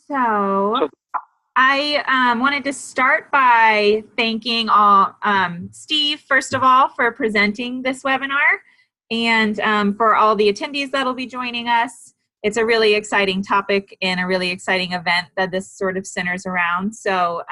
So So, I wanted to start by thanking all Steve, first of all, for presenting this webinar and for all the attendees that'll be joining us. It's a really exciting topic and a really exciting event that this sort of centers around. So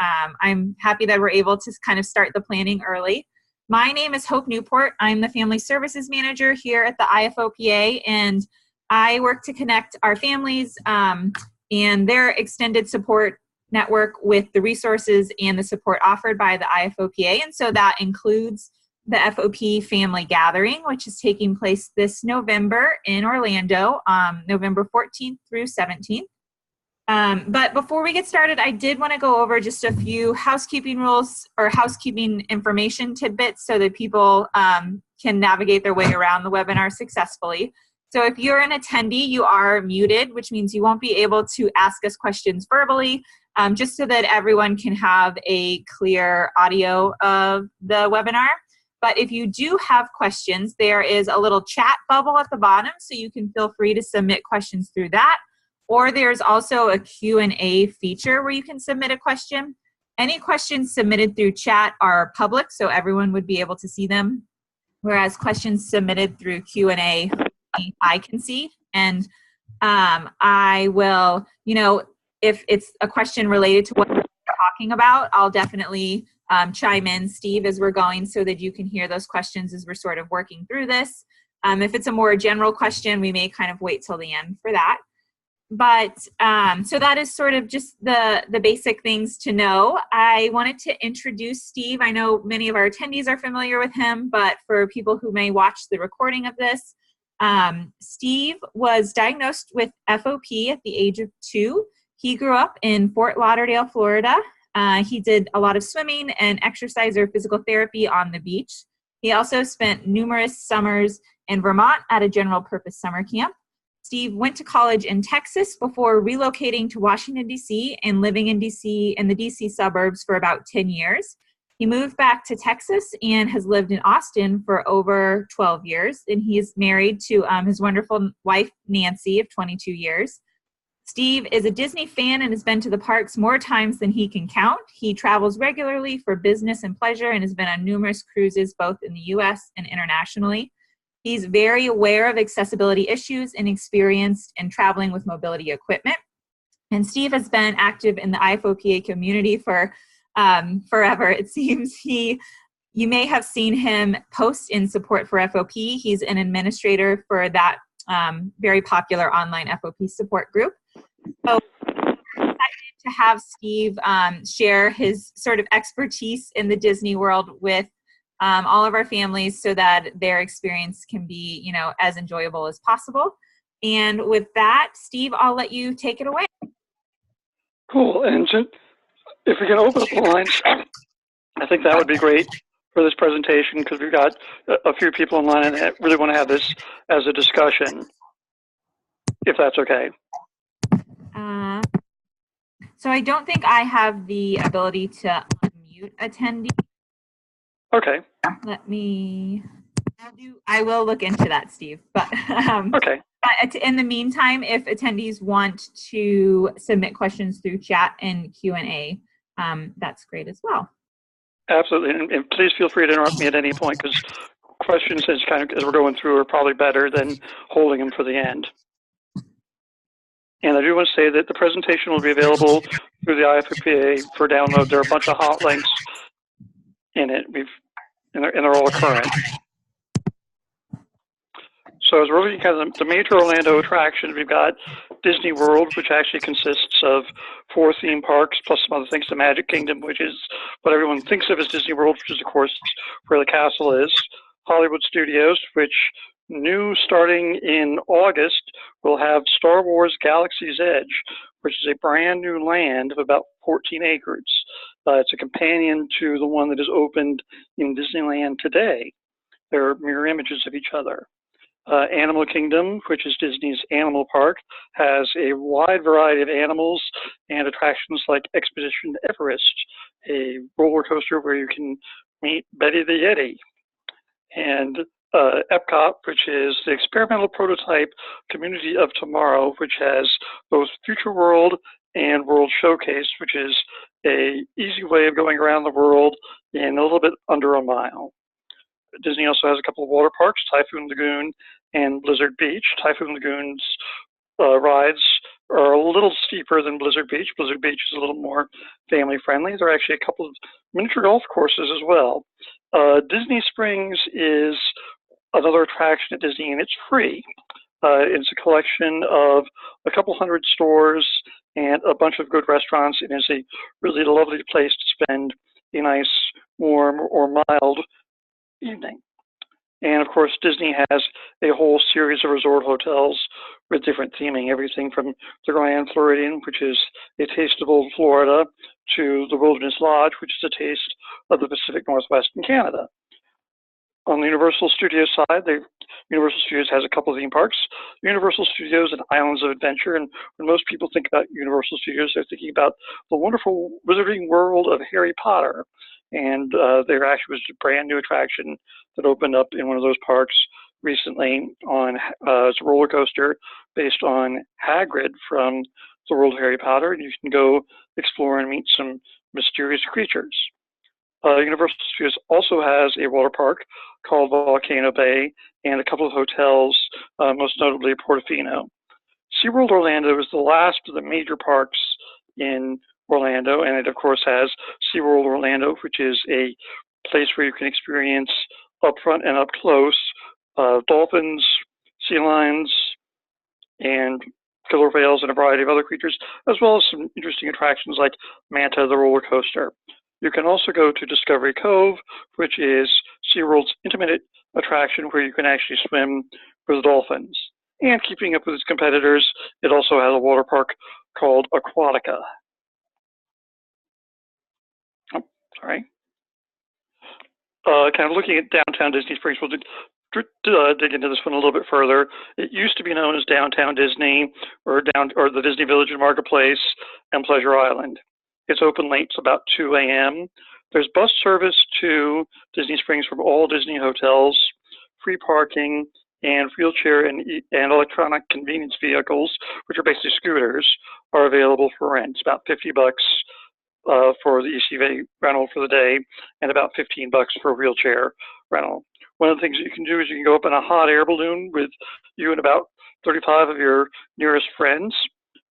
I'm happy that we're able to kind of start the planning early. My name is Hope Newport. I'm the Family Services Manager here at the IFOPA, and I work to connect our families and their extended support network with the resources and the support offered by the IFOPA. And so that includes the FOP Family Gathering, which is taking place this November in Orlando, November 14th through 17th. But before we get started, I did want to go over just a few housekeeping rules or housekeeping information tidbits so that people can navigate their way around the webinar successfully. So if you're an attendee, you are muted, which means you won't be able to ask us questions verbally, just so that everyone can have a clear audio of the webinar. But if you do have questions, there is a little chat bubble at the bottom, so you can feel free to submit questions through that. Or there's also a Q&A feature where you can submit a question. Any questions submitted through chat are public, so everyone would be able to see them, whereas questions submitted through Q&A, I can see. And I will, if it's a question related to what we're talking about, I'll definitely chime in, Steve, as we're going so that you can hear those questions as we're sort of working through this. If it's a more general question, we may kind of wait till the end for that. But so that is sort of just the basic things to know. I wanted to introduce Steve. I know many of our attendees are familiar with him, but for people who may watch the recording of this, Steve was diagnosed with FOP at the age of 2. He grew up in Fort Lauderdale, Florida. He did a lot of swimming and exercise or physical therapy on the beach. He also spent numerous summers in Vermont at a general purpose summer camp. Steve went to college in Texas before relocating to Washington, D.C. and living in D.C. in the D.C. suburbs for about 10 years. He moved back to Texas and has lived in Austin for over 12 years. And he is married to his wonderful wife, Nancy, of 22 years. Steve is a Disney fan and has been to the parks more times than he can count. He travels regularly for business and pleasure and has been on numerous cruises both in the U.S. and internationally. He's very aware of accessibility issues and experienced in traveling with mobility equipment. And Steve has been active in the IFOPA community for forever, it seems. You may have seen him post in support for FOP. He's an administrator for that very popular online FOP support group. So I'm excited to have Steve share his sort of expertise in the Disney world with all of our families so that their experience can be, as enjoyable as possible. And with that, Steve, I'll let you take it away. cool. And if we can open up the lines, I think that would be great for this presentation because we've got a few people online and really want to have this as a discussion, if that's okay. So I don't think I have the ability to unmute attendees. Okay. I will look into that, Steve. But okay. But in the meantime, if attendees want to submit questions through chat and Q&A, that's great as well. Absolutely, and please feel free to interrupt me at any point because questions as we're going through are probably better than holding them for the end. And I do want to say that the presentation will be available through the IFOPA for download. There are a bunch of hot links in it. And they're all current. So as we're looking at the major Orlando attractions, we've got Disney World, which actually consists of 4 theme parks, plus some other things, the Magic Kingdom, which is what everyone thinks of as Disney World, which is, of course, where the castle is. Hollywood Studios, which starting in August, will have Star Wars Galaxy's Edge, which is a brand new land of about 14 acres. It's a companion to the one that is opened in Disneyland today. They're mirror images of each other. Animal Kingdom, which is Disney's animal park, has a wide variety of animals and attractions like Expedition Everest, a roller coaster where you can meet Betty the Yeti. And Epcot, which is the experimental prototype community of tomorrow, which has both Future World and World Showcase, which is a easy way of going around the world in a little bit under a mile. Disney also has a couple of water parks, Typhoon Lagoon and Blizzard Beach. Typhoon Lagoon's rides are a little steeper than Blizzard Beach. Blizzard Beach is a little more family friendly. There are actually a couple of miniature golf courses as well. Disney Springs is another attraction at Disney, and it's free. It's a collection of a couple hundred stores and a bunch of good restaurants. It is a really lovely place to spend a nice, warm, or mild evening. And of course, Disney has a whole series of resort hotels with different theming, everything from the Grand Floridian, which is a taste of old Florida, to the Wilderness Lodge, which is a taste of the Pacific Northwest in Canada. On the Universal Studios side, Universal Studios has a couple of theme parks, Universal Studios and Islands of Adventure. And when most people think about Universal Studios, they're thinking about the wonderful wizarding world of Harry Potter. And there actually was a brand new attraction that opened up in one of those parks recently on it's a roller coaster based on Hagrid from the world of Harry Potter. And you can go explore and meet some mysterious creatures. Universal Studios also has a water park called Volcano Bay and a couple of hotels, most notably Portofino. SeaWorld Orlando is the last of the major parks in Orlando, and it of course has SeaWorld Orlando, which is a place where you can experience up front and up close dolphins, sea lions, and killer whales and a variety of other creatures, as well as some interesting attractions like Manta the roller coaster. You can also go to Discovery Cove, which is SeaWorld's intimate attraction where you can actually swim with dolphins. And keeping up with its competitors, it also has a water park called Aquatica. Oh, sorry. Kind of looking at downtown Disney Springs, we'll dig into this one a little bit further. It used to be known as Downtown Disney or the Disney Village and Marketplace and Pleasure Island. It's open late, it's about 2 a.m. There's bus service to Disney Springs from all Disney hotels, free parking, and wheelchair and electronic convenience vehicles, which are basically scooters, are available for rent. It's about $50 for the ECV rental for the day, and about $15 for a wheelchair rental. One of the things that you can do is you can go up in a hot air balloon with you and about 35 of your nearest friends.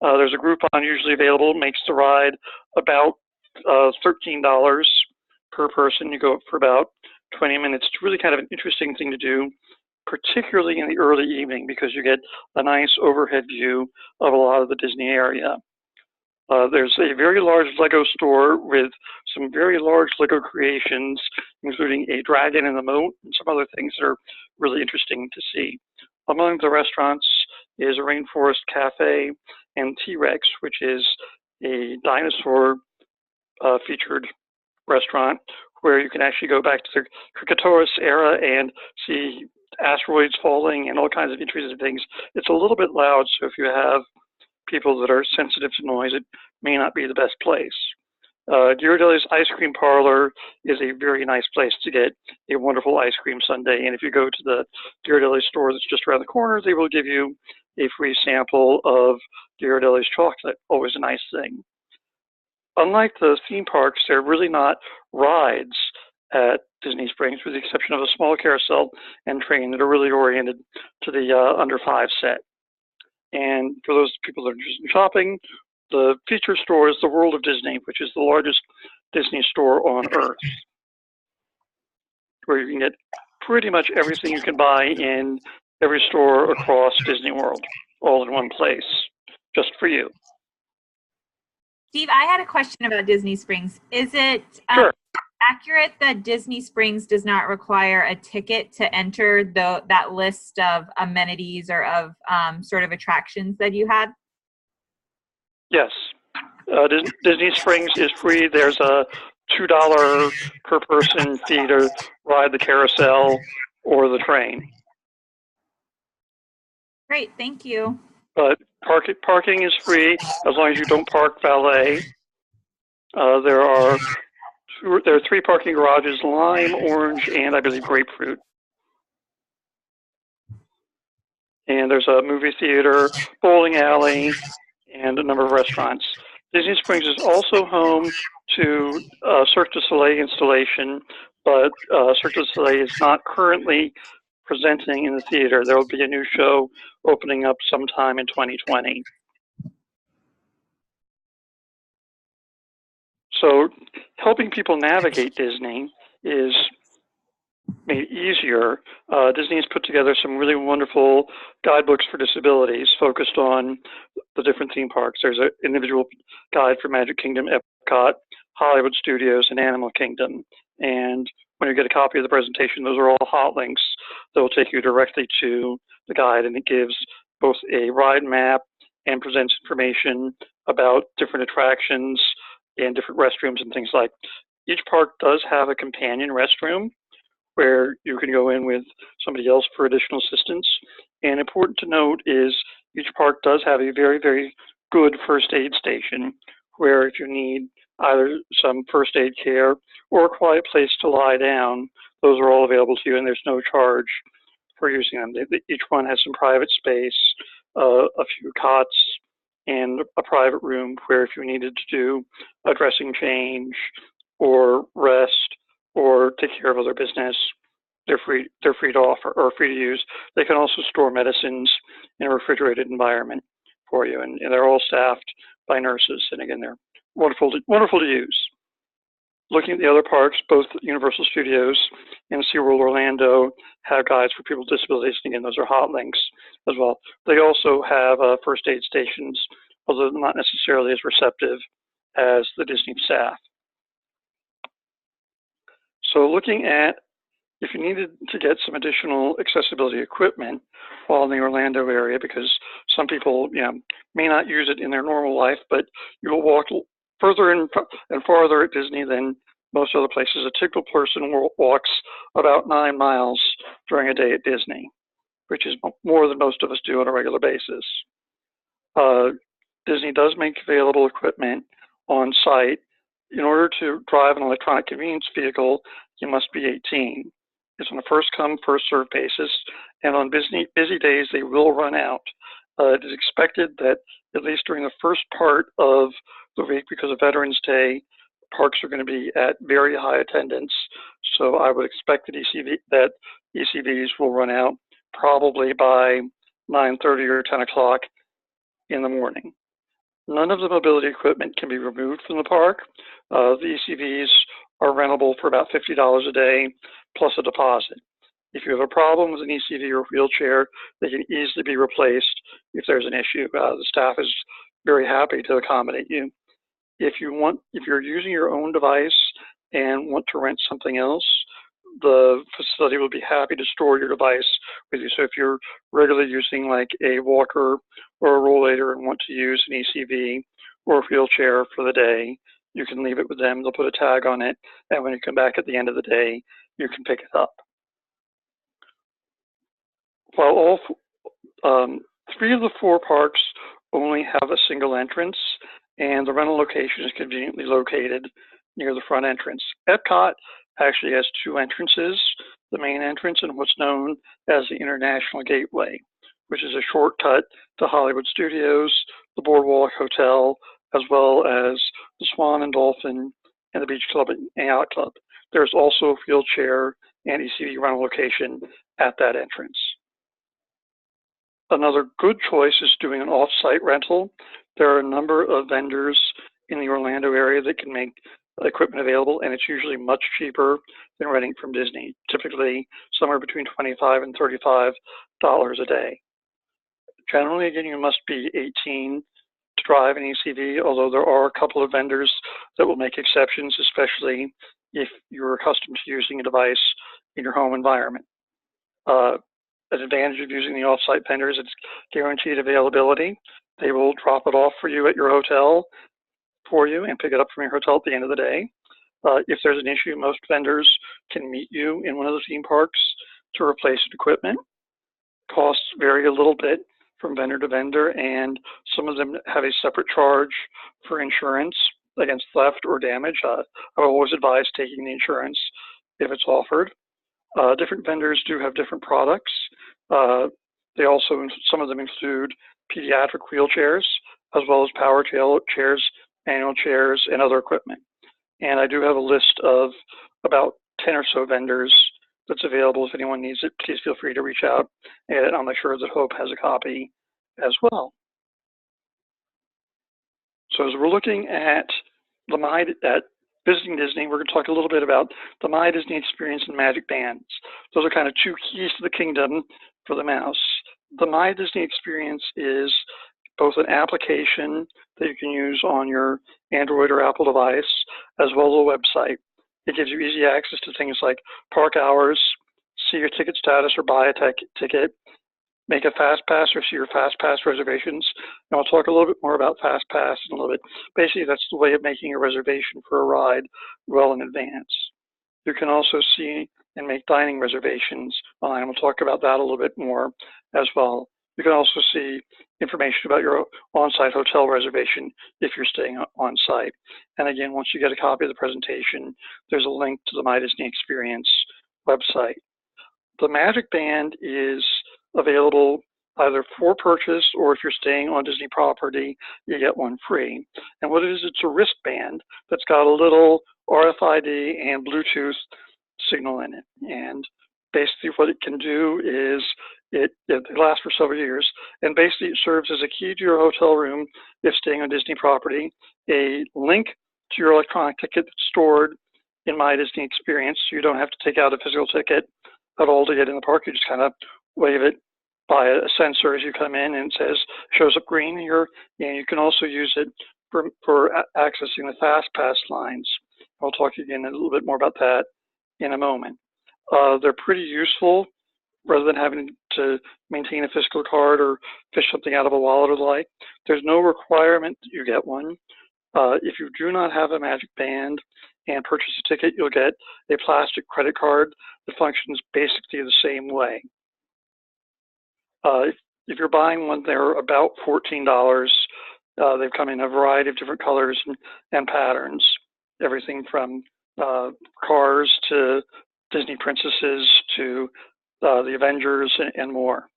There's a Groupon usually available, makes the ride about $13 per person. You go up for about 20 minutes. It's really kind of an interesting thing to do, particularly in the early evening, because you get a nice overhead view of a lot of the Disney area. There's a very large Lego store with some very large Lego creations, including a dragon in the moat and some other things that are really interesting to see. Among the restaurants is a Rainforest Cafe and T-Rex, which is a dinosaur featured restaurant where you can actually go back to the Cretaceous era and see asteroids falling and all kinds of interesting things. It's a little bit loud, so if you have people that are sensitive to noise, it may not be the best place. Ghirardelli's Ice Cream Parlor is a very nice place to get a wonderful ice cream sundae. And if you go to the Ghirardelli store that's just around the corner, they will give you a free sample of Ghirardelli's chocolate, always a nice thing. Unlike the theme parks, they're really not rides at Disney Springs, with the exception of a small carousel and train that are really oriented to the under 5 set. And for those people that are interested in shopping, the feature store is the World of Disney, which is the largest Disney store on Earth, where you can get pretty much everything you can buy in every store across Disney World, all in one place, just for you. Steve, I had a question about Disney Springs. Is it Sure. accurate that Disney Springs does not require a ticket to enter that list of amenities or of sort of attractions that you had? Yes. Disney Springs is free. There's a $2 per person fee to ride the carousel or the train. Great, thank you. But parking is free as long as you don't park valet. There are 3 parking garages: lime, orange, and I believe grapefruit. And there's a movie theater, bowling alley, and a number of restaurants. Disney Springs is also home to Cirque du Soleil installation, but Cirque du Soleil is not currently presenting in the theater. There will be a new show opening up sometime in 2020. So helping people navigate Disney is made easier. Disney has put together some really wonderful guidebooks for disabilities focused on the different theme parks. There's an individual guide for Magic Kingdom, Epcot, Hollywood Studios, and Animal Kingdom. And when you get a copy of the presentation, those are all hot links that will take you directly to the guide, and it gives both a ride map and presents information about different attractions and different restrooms and things like. Each park does have a companion restroom where you can go in with somebody else for additional assistance. And important to note is each park does have a very, very good first aid station where if you need either some first aid care or a quiet place to lie down, those are all available to you, and there's no charge for using them. Each one has some private space, a few cots, and a private room where if you needed to do a dressing change or rest or take care of other business, they're free to offer or free to use. They can also store medicines in a refrigerated environment for you, and they're all staffed by nurses. And again, they're wonderful to use. Looking at the other parks, both Universal Studios and SeaWorld Orlando have guides for people with disabilities. And again, those are hot links as well. They also have first aid stations, although not necessarily as receptive as the Disney staff. So looking at if you needed to get some additional accessibility equipment while in the Orlando area, because some people may not use it in their normal life, but you will walk further and farther at Disney than most other places. A typical person walks about 9 miles during a day at Disney, which is more than most of us do on a regular basis. Disney does make available equipment on site. In order to drive an electronic convenience vehicle, you must be 18. It's on a first-come, first-served basis, and on busy days, they will run out. It is expected that at least during the first part of the week, because of Veterans Day, parks are going to be at very high attendance. So I would expect that ECVs will run out probably by 9:30 or 10 o'clock in the morning. None of the mobility equipment can be removed from the park. The ECVs are rentable for about $50 a day plus a deposit. If you have a problem with an ECV or wheelchair, they can easily be replaced if there's an issue. The staff is very happy to accommodate you. If you're using your own device and want to rent something else, the facility will be happy to store your device with you. So if you're regularly using like a walker or a rollator and want to use an ECV or a wheelchair for the day, you can leave it with them. They'll put a tag on it, and when you come back at the end of the day, you can pick it up. While all 3 of the 4 parks only have a single entrance, and the rental location is conveniently located near the front entrance. Epcot actually has 2 entrances, the main entrance and what's known as the International Gateway, which is a shortcut to Hollywood Studios, the Boardwalk Hotel, as well as the Swan and Dolphin and the Beach Club and Yacht Club. There's also a wheelchair and ECV rental location at that entrance. Another good choice is doing an off-site rental. There are a number of vendors in the Orlando area that can make equipment available, and it's usually much cheaper than renting from Disney, typically somewhere between $25 and $35 a day. Generally, again, you must be 18 to drive an ECV, although there are a couple of vendors that will make exceptions, especially if you're accustomed to using a device in your home environment. An advantage of using the off-site vendors, it's guaranteed availability. They will drop it off for you at your hotel for you and pick it up from your hotel at the end of the day. If there's an issue, most vendors can meet you in one of the theme parks to replace equipment. Costs vary a little bit from vendor to vendor, and some of them have a separate charge for insurance against theft or damage. I would always advise taking the insurance if it's offered. Different vendors do have different products. They also, some of them include pediatric wheelchairs, as well as power chairs manual chairs, and other equipment. And I do have a list of about 10 or so vendors that's available. If anyone needs it, please feel free to reach out, and I'll make sure that Hope has a copy as well. So as we're looking at visiting Disney, we're going to talk a little bit about the My Disney experience and Magic Bands. Those are kind of two keys to the kingdom for the mouse. The My Disney experience is both an application that you can use on your Android or Apple device, as well as a website. It gives you easy access to things like park hours, see your ticket status or buy a ticket, make a fast pass or see your fast pass reservations. And I'll talk a little bit more about fast pass in a little bit. Basically, that's the way of making a reservation for a ride well in advance. You can also see and make dining reservations online. We'll talk about that a little bit more as well. You can also see information about your on-site hotel reservation if you're staying on-site. And again, once you get a copy of the presentation, there's a link to the My Disney Experience website. The Magic Band is available either for purchase, or if you're staying on Disney property, you get one free. And what it is, it's a wristband that's got a little RFID and Bluetooth signal in it. And basically what it can do is it lasts for several years, and basically it serves as a key to your hotel room if staying on Disney property, a link to your electronic ticket that's stored in My Disney Experience, so you don't have to take out a physical ticket at all to get in the park. You just kind of wave it by a sensor as you come in, and it shows up green here. And you can also use it for accessing the fast pass lines. I'll talk again a little bit more about that in a moment. They're pretty useful rather than having to maintain a physical card or fish something out of a wallet or the like. There's no requirement that you get one. If you do not have a Magic Band and purchase a ticket, you'll get a plastic credit card that functions basically the same way. If you're buying one, they're about $14. They've come in a variety of different colors and patterns, everything from cars to Disney princesses to the Avengers and more.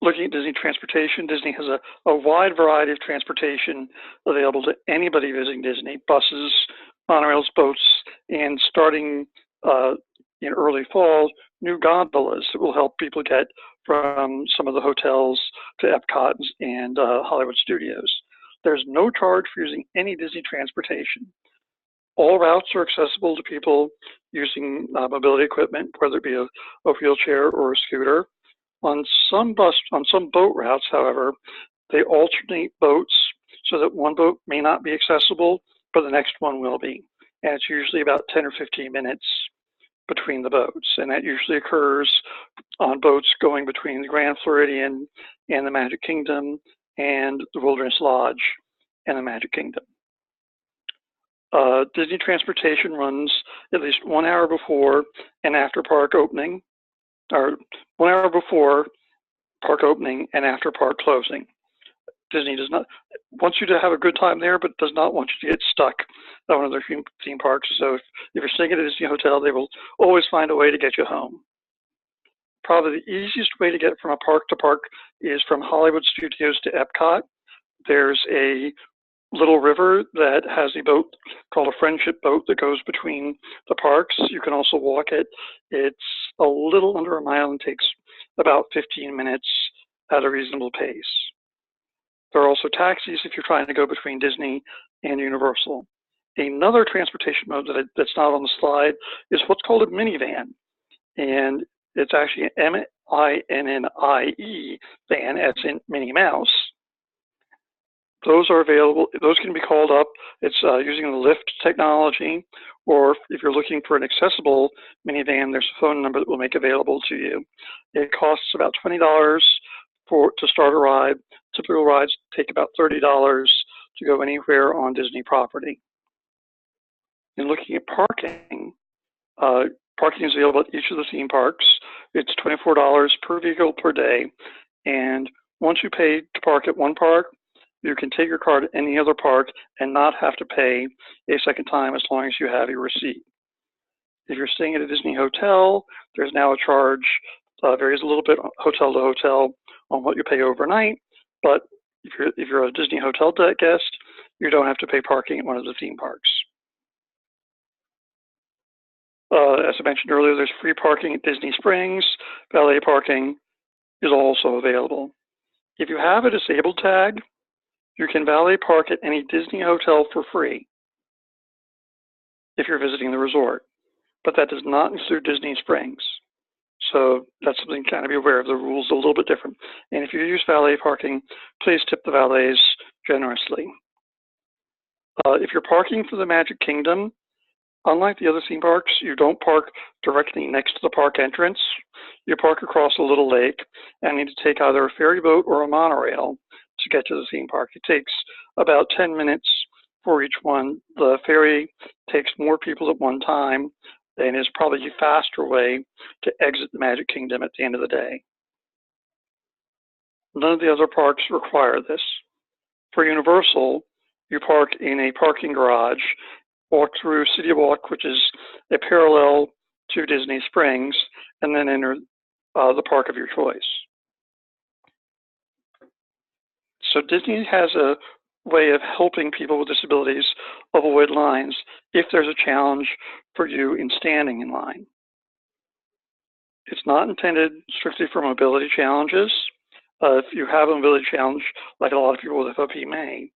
Looking at Disney transportation, Disney has a wide variety of transportation available to anybody visiting Disney: buses, monorails, boats, and starting in early fall, new gondolas that will help people get from some of the hotels to Epcot and Hollywood Studios. There's no charge for using any Disney transportation. All routes are accessible to people using mobility equipment, whether it be a wheelchair or a scooter. On some boat routes, however, they alternate boats so that one boat may not be accessible, but the next one will be. And it's usually about 10 or 15 minutes between the boats. And that usually occurs on boats going between the Grand Floridian and the Magic Kingdom, and the Wilderness Lodge and the Magic Kingdom. Disney transportation runs at least 1 hour before and after park opening, or 1 hour before park opening and after park closing. Disney does not want you to have a good time there, but does not want you to get stuck at one of their theme parks. So if you're staying at a Disney hotel, they will always find a way to get you home. Probably the easiest way to get from a park to park is from Hollywood Studios to Epcot. There's a little river that has a boat called a friendship boat that goes between the parks. You can also walk it. It's a little under a mile and takes about 15 minutes at a reasonable pace. There are also taxis if you're trying to go between Disney and Universal. Another transportation mode that's not on the slide is what's called a minivan. And it's actually an M-I-N-N-I-E van, as in Minnie Mouse. Those are available. Those can be called up. It's using the Lyft technology, or if you're looking for an accessible minivan, there's a phone number that we'll make available to you. It costs about $20 to start a ride. Typical rides take about $30 to go anywhere on Disney property. In looking at parking, parking is available at each of the theme parks. It's $24 per vehicle per day. And once you pay to park at one park, you can take your car to any other park and not have to pay a second time as long as you have your receipt. If you're staying at a Disney hotel, there's now a charge, varies a little bit hotel to hotel on what you pay overnight, but If you're a Disney hotel guest, you don't have to pay parking at one of the theme parks. As I mentioned earlier, there's free parking at Disney Springs. Valet parking is also available. If you have a disabled tag, you can valet park at any Disney hotel for free if you're visiting the resort, but that does not include Disney Springs. So that's something to kind of be aware of. The rules are a little bit different. And if you use valet parking, please tip the valets generously. If you're parking for the Magic Kingdom, unlike the other theme parks, you don't park directly next to the park entrance. You park across a little lake and need to take either a ferry boat or a monorail to get to the theme park. It takes about 10 minutes for each one. The ferry takes more people at one time and is probably a faster way to exit the Magic Kingdom at the end of the day. None of the other parks require this. For Universal, you park in a parking garage, walk through City Walk, which is a parallel to Disney Springs, and then enter the park of your choice. So Disney has a way of helping people with disabilities avoid lines if there's a challenge for you in standing in line. It's not intended strictly for mobility challenges. If you have a mobility challenge, like a lot of people with FOP may,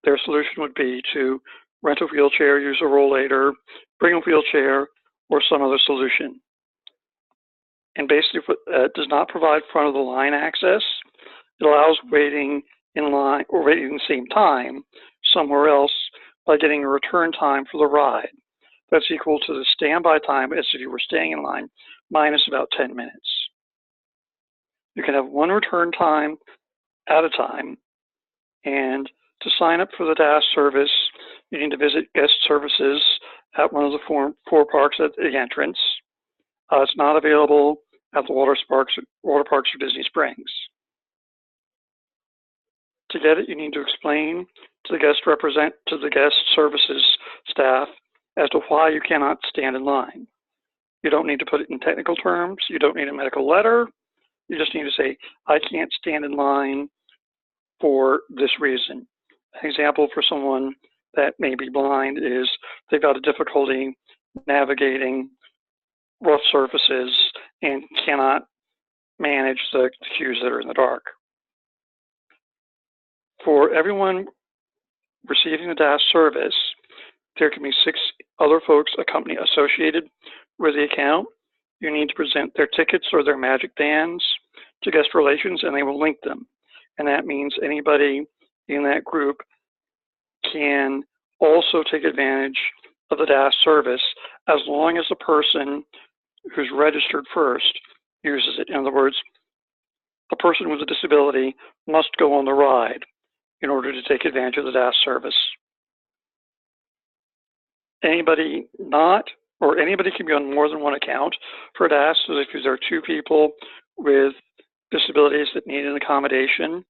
their solution would be to rent a wheelchair, use a rollator, bring a wheelchair, or some other solution. And basically, it does not provide front of the line access. It allows waiting in line or waiting at the same time somewhere else by getting a return time for the ride. That's equal to the standby time as if you were staying in line, minus about 10 minutes. You can have one return time at a time, and to sign up for the DAS service, you need to visit guest services at one of the four parks at the entrance. It's not available at the water parks or Disney Springs. To get it, you need to explain to the guest services staff as to why you cannot stand in line. You don't need to put it in technical terms. You don't need a medical letter. You just need to say, I can't stand in line for this reason. An example for someone that may be blind is they've got a difficulty navigating rough surfaces and cannot manage the cues that are in the dark. For everyone receiving the DAS service, there can be 6 other folks associated with the account. You need to present their tickets or their magic bands to guest relations, and they will link them. And that means anybody in that group can also take advantage of the DAS service as long as the person who's registered first uses it. In other words, the person with a disability must go on the ride in order to take advantage of the DAS service. Anybody can be on more than one account for DAS. So if there are 2 people with disabilities that need an accommodation,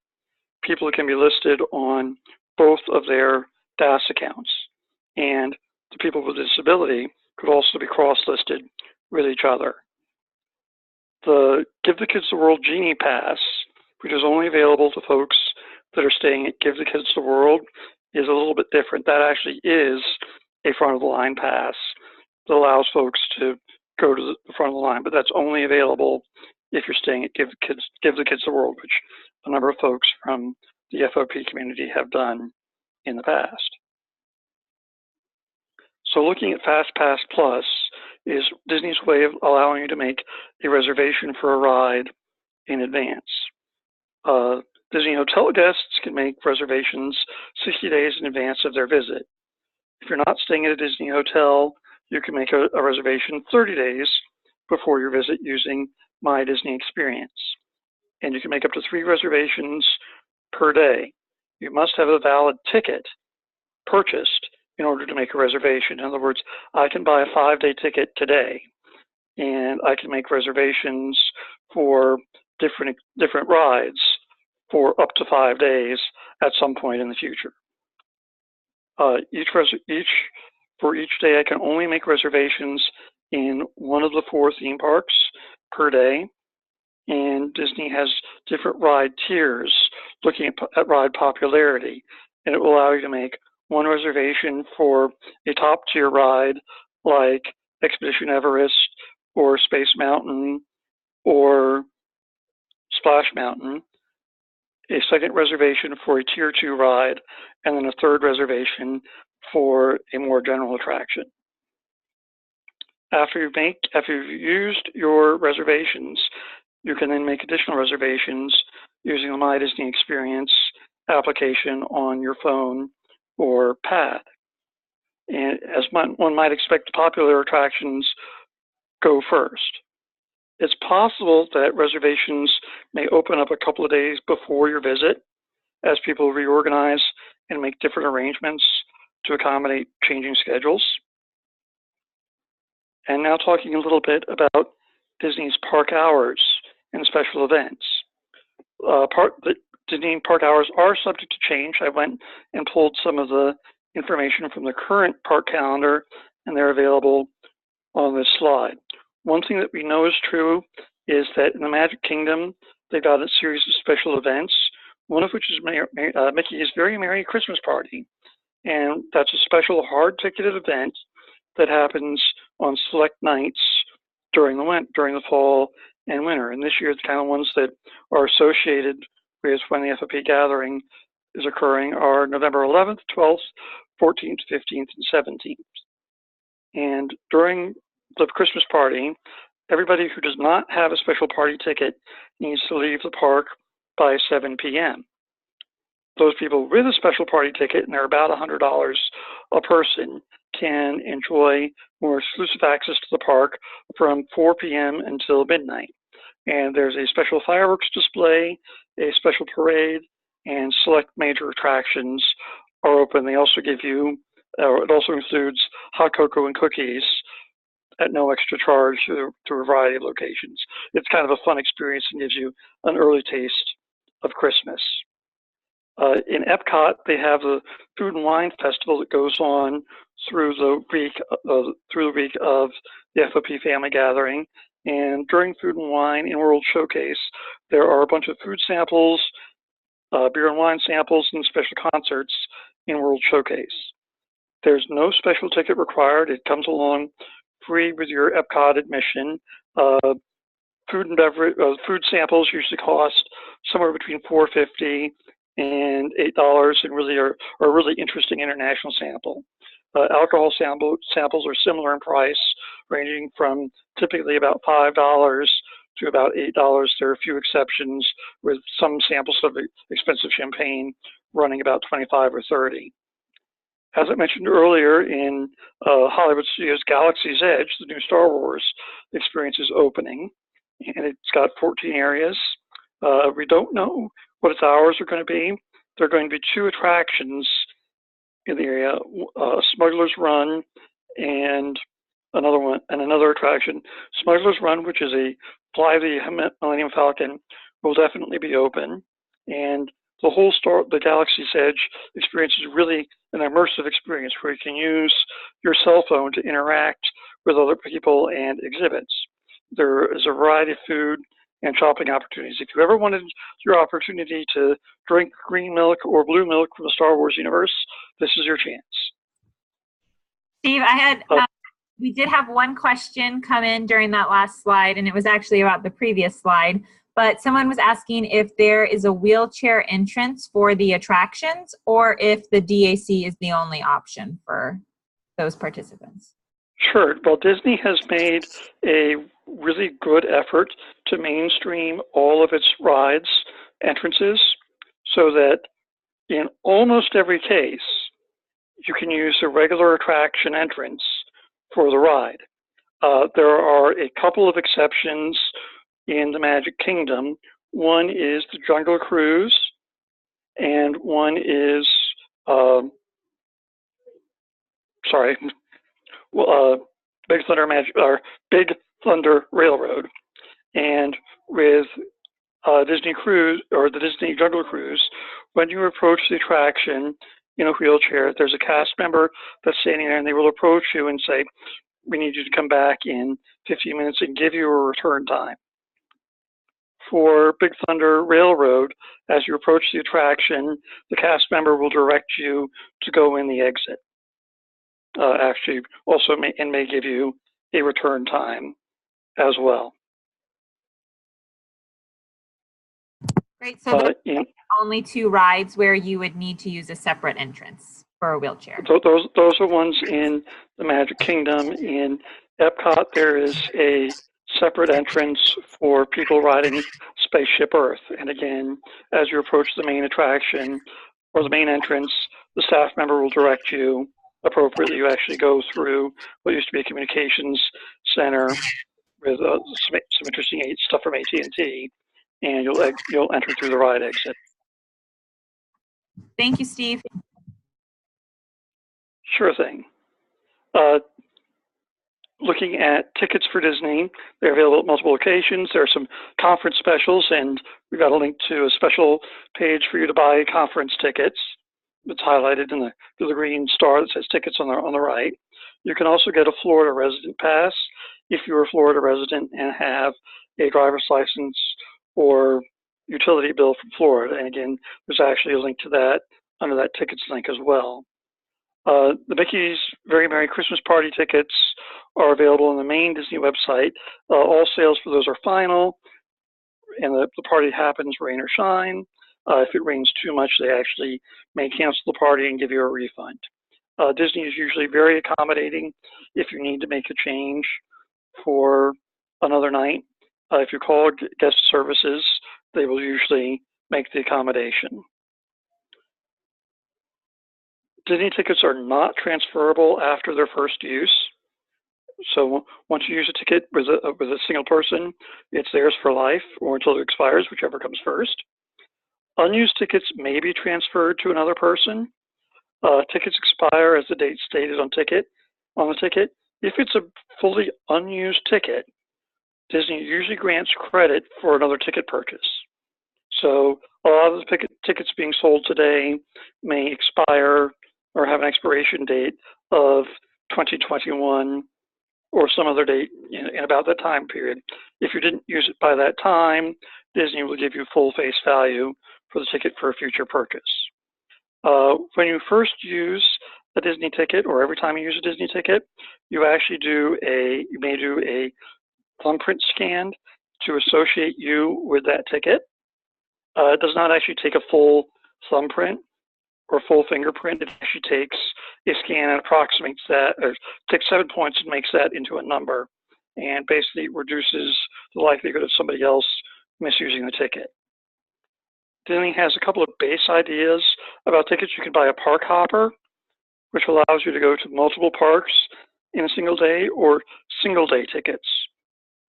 people can be listed on both of their DAS accounts. And the people with disability could also be cross-listed with each other. The Give the Kids the World Genie Pass, which is only available to folks that are staying at Give the Kids the World, is a little bit different. That actually is a front of the line pass that allows folks to go to the front of the line, but that's only available if you're staying at Give the Kids the World, which a number of folks from the FOP community have done in the past. So looking at FastPass Plus is Disney's way of allowing you to make a reservation for a ride in advance. Disney hotel guests can make reservations 60 days in advance of their visit. If you're not staying at a Disney hotel, you can make a reservation 30 days before your visit using My Disney Experience. And you can make up to 3 reservations per day. You must have a valid ticket purchased in order to make a reservation. In other words, I can buy a 5-day ticket today, and I can make reservations for different rides for up to 5 days at some point in the future. For each day, I can only make reservations in one of the 4 theme parks per day, and Disney has different ride tiers looking at ride popularity, and it will allow you to make one reservation for a top-tier ride like Expedition Everest or Space Mountain or Splash Mountain, a second reservation for a Tier 2 ride, and then a third reservation for a more general attraction. After you've used your reservations, you can then make additional reservations using the My Disney Experience application on your phone or pad. And as one might expect, popular attractions go first. It's possible that reservations may open up a couple of days before your visit as people reorganize and make different arrangements to accommodate changing schedules. And now talking a little bit about Disney's park hours and special events. The Disney park hours are subject to change. I went and pulled some of the information from the current park calendar, and they're available on this slide. One thing that we know is true is that in the Magic Kingdom, they've got a series of special events, one of which is Mickey's Very Merry Christmas Party. And that's a special hard-ticketed event that happens on select nights during the fall and winter. And this year, the kind of ones that are associated with when the FOP Gathering is occurring are November 11th, 12th, 14th, 15th, and 17th. And during the Christmas party, everybody who does not have a special party ticket needs to leave the park by 7 p.m. Those people with a special party ticket, and they're about $100 a person, can enjoy more exclusive access to the park from 4 p.m. until midnight. And there's a special fireworks display, a special parade, and select major attractions are open. They also give you, it also includes hot cocoa and cookies at no extra charge to a variety of locations. It's kind of a fun experience and gives you an early taste of Christmas. In Epcot, they have the Food and Wine Festival that goes on through the week of the FOP Family Gathering. And during Food and Wine in World Showcase, there are a bunch of food samples, beer and wine samples, and special concerts in World Showcase. There's no special ticket required. It comes along free with your Epcot admission. Food and beverage, food samples usually cost somewhere between $4.50 and $8, and really are a really interesting international sample. Alcohol samples are similar in price, ranging from typically about $5 to about $8. There are a few exceptions, with some samples of expensive champagne running about $25 or $30. As I mentioned earlier, in Hollywood Studios' Galaxy's Edge, the new Star Wars experience is opening, and it's got 14 areas. We don't know what its hours are going to be. There are going to be 2 attractions in the area, Smuggler's Run and another attraction. Smuggler's Run, which is a Fly the Millennium Falcon, will definitely be open. And the Galaxy's Edge experience is really an immersive experience where you can use your cell phone to interact with other people and exhibits. There is a variety of food and shopping opportunities. If you ever wanted your opportunity to drink green milk or blue milk from the Star Wars universe, this is your chance. Steve, we did have one question come in during that last slide, and it was actually about the previous slide. But someone was asking if there is a wheelchair entrance for the attractions, or if the DAC is the only option for those participants. Sure. Well, Disney has made a really good effort to mainstream all of its rides entrances so that in almost every case, you can use a regular attraction entrance for the ride. There are a couple of exceptions in the Magic Kingdom. One is the Jungle Cruise, and one is, Big Thunder Railroad. And with Disney Cruise, or the Disney Jungle Cruise, when you approach the attraction in a wheelchair, there's a cast member that's standing there, and they will approach you and say, "We need you to come back in 15 minutes," and give you a return time. for Big Thunder Railroad, as you approach the attraction, the cast member will direct you to go in the exit. Actually, also may give you a return time as well. Great. So there are only 2 rides where you would need to use a separate entrance for a wheelchair. Those are ones in the Magic Kingdom. In Epcot, there is a separate entrance for people riding Spaceship Earth. And again, as you approach the main attraction or the main entrance, the staff member will direct you appropriately. You actually go through what used to be a communications center with some interesting stuff from AT&T, and you'll enter through the ride exit. Thank you, Steve. Sure thing. Looking at tickets for Disney, they're available at multiple locations. There are some conference specials, and we've got a link to a special page for you to buy conference tickets. It's highlighted in the green star that says tickets on the right. You can also get a Florida resident pass if you're a Florida resident and have a driver's license or utility bill from Florida. And again, there's actually a link to that under that tickets link as well. The Mickey's Very Merry Christmas Party tickets are available on the main Disney website. All sales for those are final, and the party happens rain or shine. If it rains too much, they actually may cancel the party and give you a refund. Disney is usually very accommodating if you need to make a change for another night. If you call guest services, they will usually make the accommodation. Disney tickets are not transferable after their first use. So once you use a ticket with a single person, it's theirs for life or until it expires, whichever comes first. Unused tickets may be transferred to another person. Tickets expire as the date stated on the ticket. If it's a fully unused ticket, Disney usually grants credit for another ticket purchase. So a lot of the tickets being sold today may expire or have an expiration date of 2021 or some other date in about that time period. If you didn't use it by that time, Disney will give you full face value for the ticket for a future purchase. When you first use a Disney ticket, or every time you use a Disney ticket, you may do a thumbprint scan to associate you with that ticket. It does not actually take a full thumbprint or full fingerprint. It actually takes a scan and approximates that, or takes 7 points and makes that into a number, and basically reduces the likelihood of somebody else misusing the ticket. Disney has a couple of base ideas about tickets. You can buy a park hopper, which allows you to go to multiple parks in a single day, or single day tickets,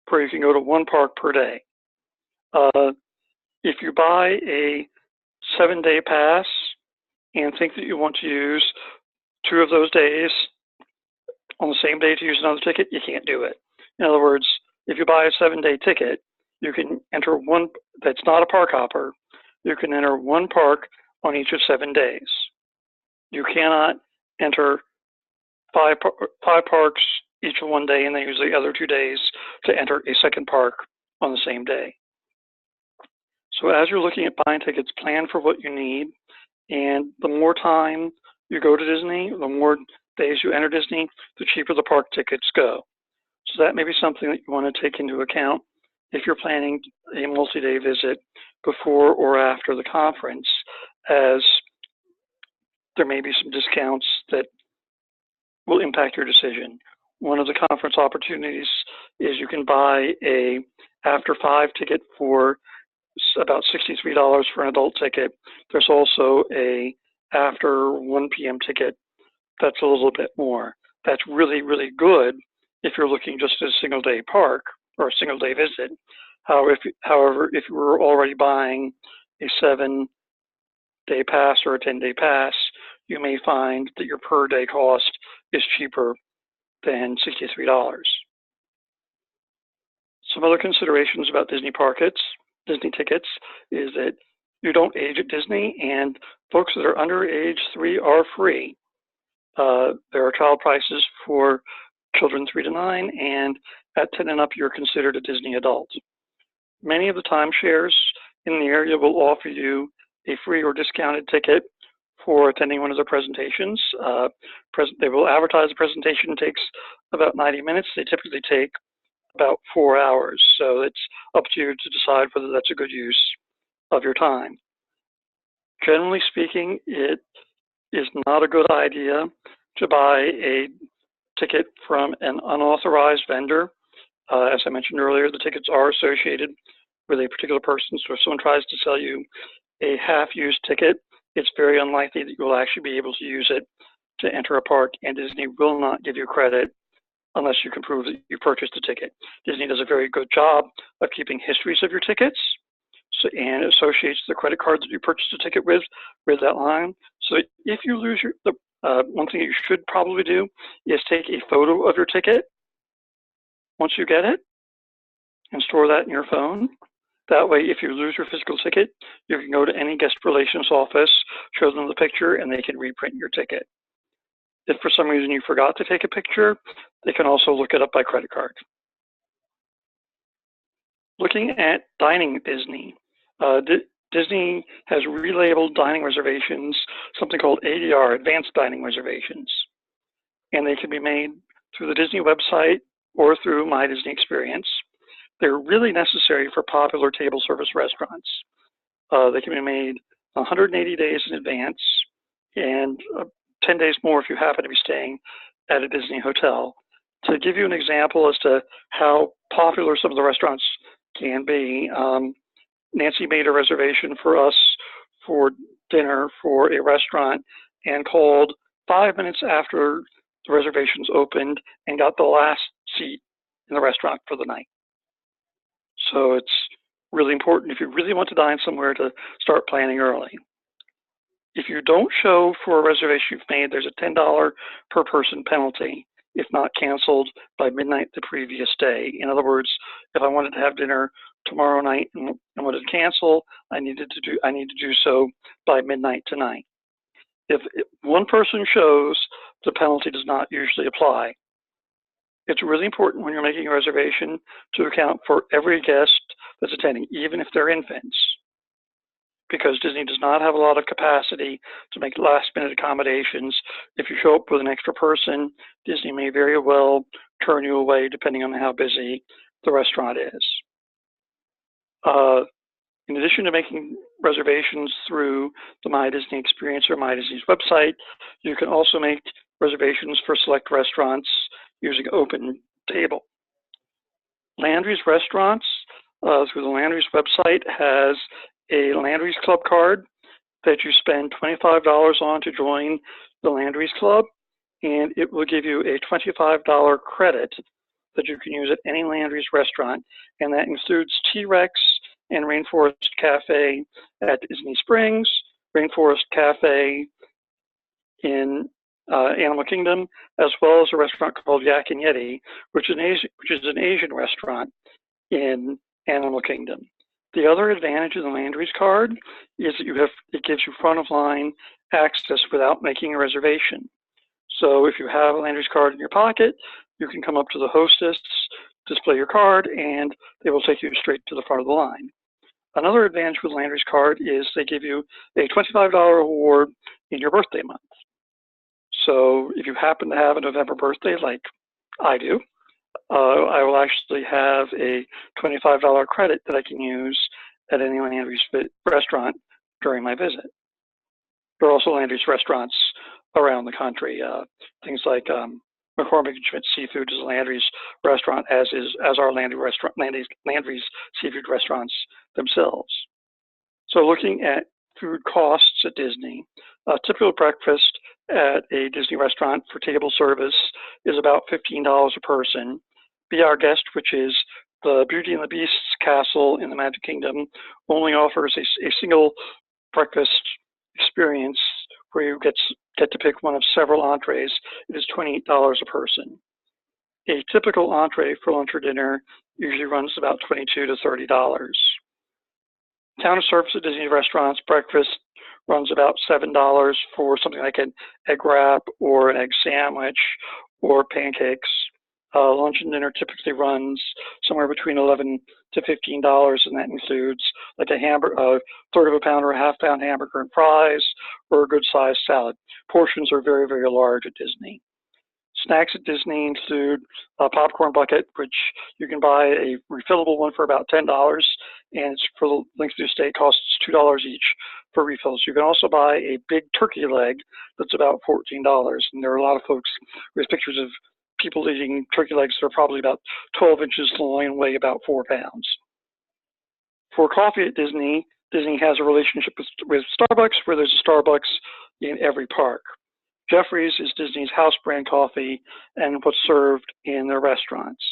where you can go to one park per day. If you buy a 7-day pass and think that you want to use 2 of those days on the same day to use another ticket, you can't do it. In other words, if you buy a 7-day ticket, you can enter one that's not a park hopper. You can enter one park on each of 7 days. You cannot enter five parks each of one day and then use the other 2 days to enter a second park on the same day. So as you're looking at buying tickets, plan for what you need. And the more time you go to Disney, the more days you enter Disney, the cheaper the park tickets go. So that may be something that you want to take into account if you're planning a multi-day visit before or after the conference, as there may be some discounts that will impact your decision. One of the conference opportunities is you can buy a after 5 ticket for about $63 for an adult ticket. There's also a after 1 p.m. ticket that's a little bit more. That's really, really good if you're looking just at a single day park or a single day visit. However, if you were already buying a 7-day pass or a 10-day pass, you may find that your per day cost is cheaper than $63. Some other considerations about Disney tickets is that you don't age at Disney, and folks that are under age 3 are free. There are child prices for children 3 to 9, and at 10 and up, you're considered a Disney adult. Many of the timeshares in the area will offer you a free or discounted ticket for attending one of their presentations. They will advertise the presentation takes about 90 minutes. They typically take about 4 hours. So it's up to you to decide whether that's a good use of your time. Generally speaking, it is not a good idea to buy a ticket from an unauthorized vendor. As I mentioned earlier, the tickets are associated with a particular person. So if someone tries to sell you a half-used ticket, it's very unlikely that you will actually be able to use it to enter a park, and Disney will not give you credit unless you can prove that you purchased a ticket. Disney does a very good job of keeping histories of your tickets and associates the credit card that you purchased a ticket with that line. So if you lose one thing you should probably do is take a photo of your ticket once you get it and store that in your phone. That way, if you lose your physical ticket, you can go to any guest relations office, show them the picture, and they can reprint your ticket. If for some reason you forgot to take a picture, they can also look it up by credit card. Looking at dining at Disney, Disney has relabeled dining reservations something called ADR, Advanced Dining Reservations. And they can be made through the Disney website or through My Disney Experience. They're really necessary for popular table service restaurants. They can be made 180 days in advance and 10 days more if you happen to be staying at a Disney hotel. To give you an example as to how popular some of the restaurants can be, Nancy made a reservation for us for dinner for a restaurant and called 5 minutes after the reservations opened and got the last seat in the restaurant for the night. So it's really important if you really want to dine somewhere to start planning early. If you don't show for a reservation you've made, there's a $10 per person penalty if not canceled by midnight the previous day. In other words, if I wanted to have dinner tomorrow night and wanted to cancel, I need to do so by midnight tonight. If one person shows, the penalty does not usually apply. It's really important when you're making a reservation to account for every guest that's attending, even if they're infants, because Disney does not have a lot of capacity to make last-minute accommodations. If you show up with an extra person, Disney may very well turn you away depending on how busy the restaurant is. In addition to making reservations through the My Disney Experience or My Disney's website, you can also make reservations for select restaurants using Open Table. Landry's Restaurants, through the Landry's website, has a Landry's Club card that you spend $25 on to join the Landry's Club, and it will give you a $25 credit that you can use at any Landry's restaurant, and that includes T-Rex and Rainforest Cafe at Disney Springs, Rainforest Cafe in Animal Kingdom, as well as a restaurant called Yak and Yeti, which is an Asian restaurant in Animal Kingdom. The other advantage of the Landry's card is that it gives you front-of-line access without making a reservation. So if you have a Landry's card in your pocket, you can come up to the hostess, display your card, and they will take you straight to the front of the line. Another advantage with Landry's card is they give you a $25 reward in your birthday month. So if you happen to have a November birthday like I do, I will actually have a $25 credit that I can use at any Landry's restaurant during my visit. There are also Landry's restaurants around the country. Things like McCormick and Schmidt Seafood is a Landry's restaurant, as are Landry's seafood restaurants themselves. So looking at food costs at Disney, a typical breakfast at a Disney restaurant for table service is about $15 a person. Be Our Guest, which is the Beauty and the Beast's castle in the Magic Kingdom, only offers a single breakfast experience where you get to pick one of several entrees. It is $28 a person. A typical entree for lunch or dinner usually runs about $22 to $30. Counter service at Disney restaurants, breakfast runs about $7 for something like an egg wrap or an egg sandwich or pancakes. Lunch and dinner typically runs somewhere between $11 to $15, and that includes like a third of a pound or a half-pound hamburger and fries, or a good-sized salad. Portions are very, very large at Disney. Snacks at Disney include a popcorn bucket, which you can buy a refillable one for about $10, and it's for the length of your stay costs $2 each for refills. You can also buy a big turkey leg that's about $14, and there are a lot of folks with pictures of people eating turkey legs that are probably about 12 inches long and weigh about 4 pounds. For coffee at Disney, Disney has a relationship with Starbucks, where there's a Starbucks in every park. Jeffrey's is Disney's house brand coffee and what's served in their restaurants.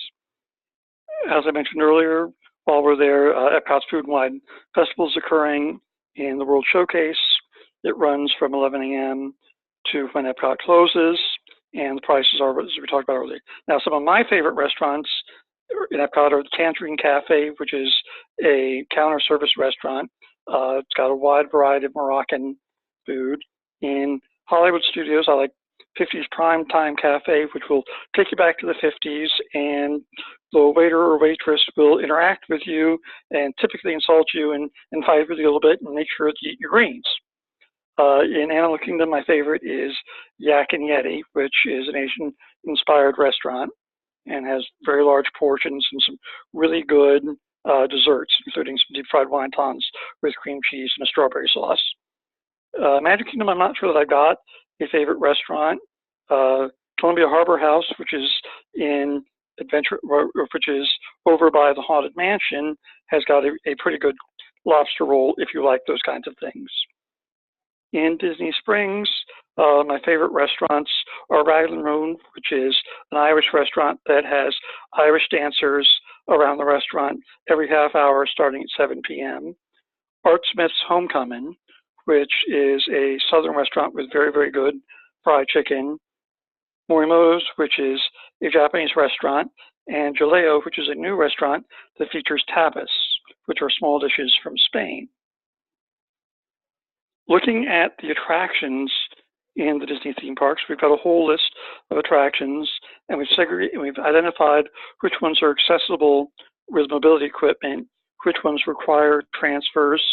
As I mentioned earlier, while we're there, Epcot's Food and Wine Festival is occurring in the World Showcase. It runs from 11 a.m. to when Epcot closes, and the prices are as we talked about earlier. Now, some of my favorite restaurants in Epcot are the Tangerine Cafe, which is a counter service restaurant. It's got a wide variety of Moroccan food. In Hollywood Studios, I like 50s Prime Time Cafe, which will take you back to the 50s, and the waiter or waitress will interact with you and typically insult you and fight with you a little bit and make sure that you eat your greens. In Animal Kingdom, my favorite is Yak and Yeti, which is an Asian-inspired restaurant and has very large portions and some really good desserts, including some deep fried wontons with cream cheese and a strawberry sauce. Magic Kingdom, I'm not sure that I got a favorite restaurant. Columbia Harbor House, which is in which is over by the Haunted Mansion, has got a pretty good lobster roll if you like those kinds of things. In Disney Springs, my favorite restaurants are Raglan Road, which is an Irish restaurant that has Irish dancers around the restaurant every half hour starting at 7 p.m. Art Smith's Homecoming, which is a southern restaurant with very, very good fried chicken. Morimoto's, which is a Japanese restaurant, and Jaleo, which is a new restaurant that features tapas, which are small dishes from Spain. Looking at the attractions in the Disney theme parks, we've got a whole list of attractions, and we've identified which ones are accessible with mobility equipment, which ones require transfers,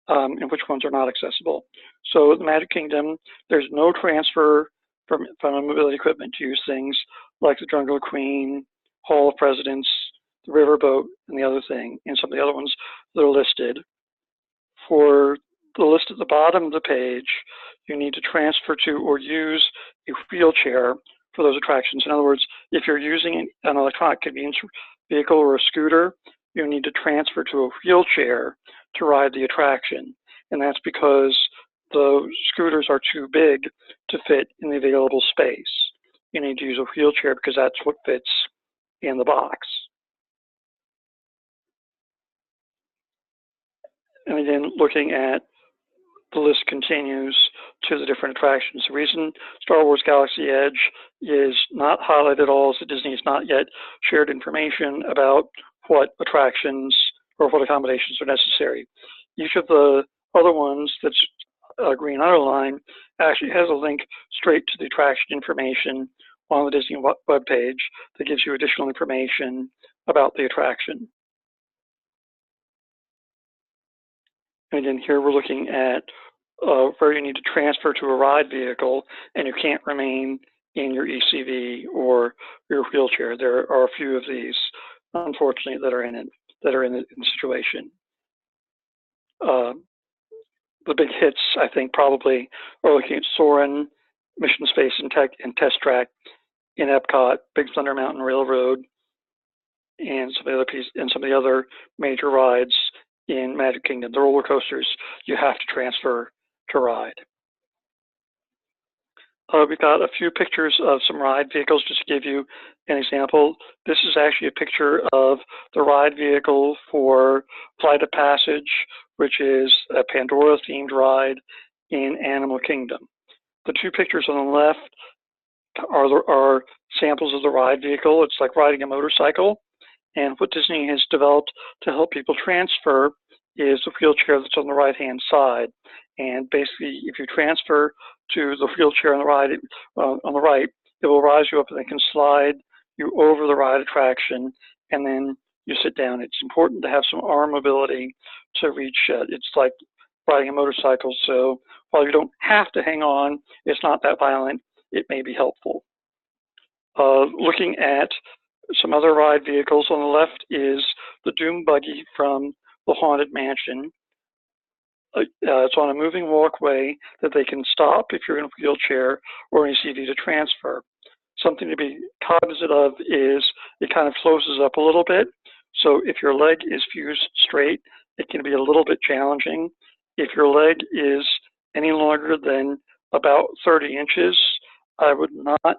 and which ones are not accessible. So at the Magic Kingdom, there's no transfer from mobility equipment to use things like the Jungle Queen, Hall of Presidents, the Riverboat, and the other thing, and some of the other ones that are listed. For the list at the bottom of the page, you need to transfer to or use a wheelchair for those attractions. In other words, if you're using an electronic convenience vehicle or a scooter, you need to transfer to a wheelchair to ride the attraction. And that's because the scooters are too big to fit in the available space. You need to use a wheelchair because that's what fits in the box. And again, looking at the list continues to the different attractions. The reason Star Wars Galaxy Edge is not highlighted at all is that Disney has not yet shared information about what attractions or what accommodations are necessary. Each of the other ones that's green underline actually has a link straight to the attraction information on the Disney webpage that gives you additional information about the attraction. And again, here we're looking at where you need to transfer to a ride vehicle and you can't remain in your ECV or your wheelchair. There are a few of these, unfortunately, that are in the situation. The big hits, I think, probably are looking at Soarin', Mission Space and Test Track in Epcot, Big Thunder Mountain Railroad, and some of the other major rides in Magic Kingdom. The roller coasters you have to transfer to ride. We've got a few pictures of some ride vehicles just to give you an example. This is actually a picture of the ride vehicle for Flight of Passage, which is a Pandora-themed ride in Animal Kingdom. The two pictures on the left are samples of the ride vehicle. It's like riding a motorcycle. And what Disney has developed to help people transfer is the wheelchair that's on the right-hand side. And basically, if you transfer to the wheelchair on the right, it will rise you up and it can slide you over the ride attraction, and then you sit down. It's important to have some arm mobility to reach it. It's like riding a motorcycle, so while you don't have to hang on, it's not that violent, it may be helpful. Looking at some other ride vehicles, on the left is the Doom Buggy from the Haunted Mansion. It's on a moving walkway that they can stop if you're in a wheelchair or an ACV to transfer. Something to be cognizant of is it kind of closes up a little bit. So if your leg is fused straight, it can be a little bit challenging. If your leg is any longer than about 30 inches, I would not